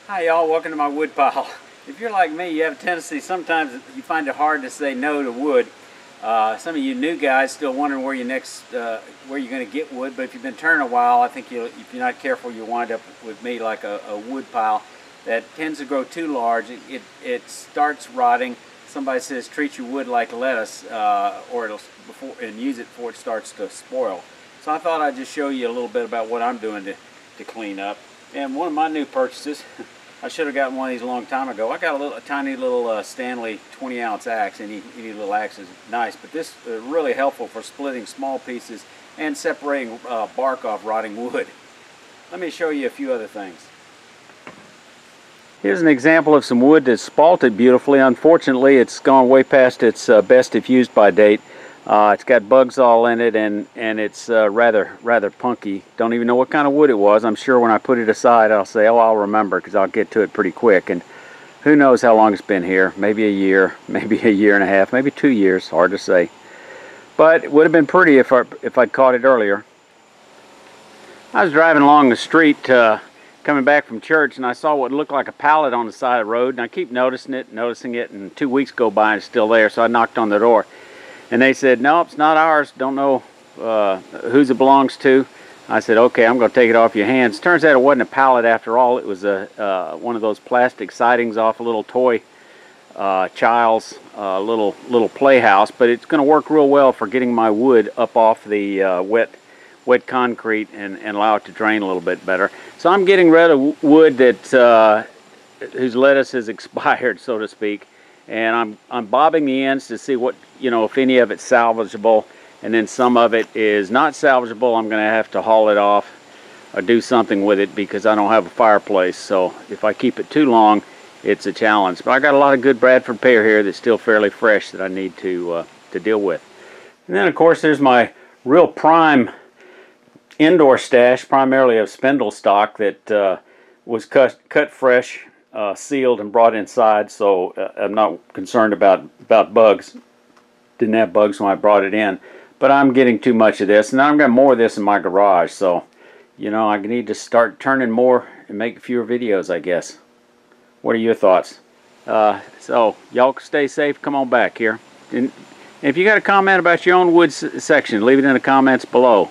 Hi y'all, welcome to my wood pile. If you're like me, you have a tendency, sometimes you find it hard to say no to wood. Some of you new guys still wondering where you're going to get wood, but if you've been turning a while, I think if you're not careful, you'll wind up with me like a wood pile that tends to grow too large. It starts rotting. Somebody says treat your wood like lettuce, and use it before it starts to spoil. So I thought I'd just show you a little bit about what I'm doing to clean up. And one of my new purchases, I should have gotten one of these a long time ago. I got a tiny little Stanley 20-ounce axe. Any little axe is nice, but this is really helpful for splitting small pieces and separating bark off rotting wood. Let me show you a few other things. Here's an example of some wood that's spalted beautifully. Unfortunately, it's gone way past its best if used by date. It's got bugs all in it, and it's rather punky. Don't even know what kind of wood it was. I'm sure when I put it aside, I'll say, oh, I'll remember, because I'll get to it pretty quick. And who knows how long it's been here? Maybe a year, maybe a year and a half, maybe 2 years. Hard to say. But it would have been pretty if I'd caught it earlier. I was driving along the street coming back from church, and I saw what looked like a pallet on the side of the road, and I keep noticing it, and 2 weeks go by and it's still there. So I knocked on the door. And they said, no, it's not ours. Don't know whose it belongs to. I said, okay, I'm going to take it off your hands. Turns out it wasn't a pallet after all. It was one of those plastic sidings off a little toy child's little playhouse. But it's going to work real well for getting my wood up off the wet concrete and allow it to drain a little bit better. So I'm getting rid of wood that whose lettuce has expired, so to speak. And I'm bobbing the ends to see what, if any of it's salvageable, and then some of it is not salvageable. I'm going to have to haul it off or do something with it because I don't have a fireplace. So if I keep it too long, it's a challenge. But I got a lot of good Bradford pear here that's still fairly fresh that I need to deal with. And then of course there's my real prime indoor stash, primarily of spindle stock that was cut fresh. Sealed and brought inside, so I'm not concerned about bugs. Didn't have bugs when I brought it in, but I'm getting too much of this, and I've got more of this in my garage. So, I need to start turning more and make fewer videos, I guess. What are your thoughts? So y'all stay safe. Come on back here, and if you got a comment about your own wood section, leave it in the comments below.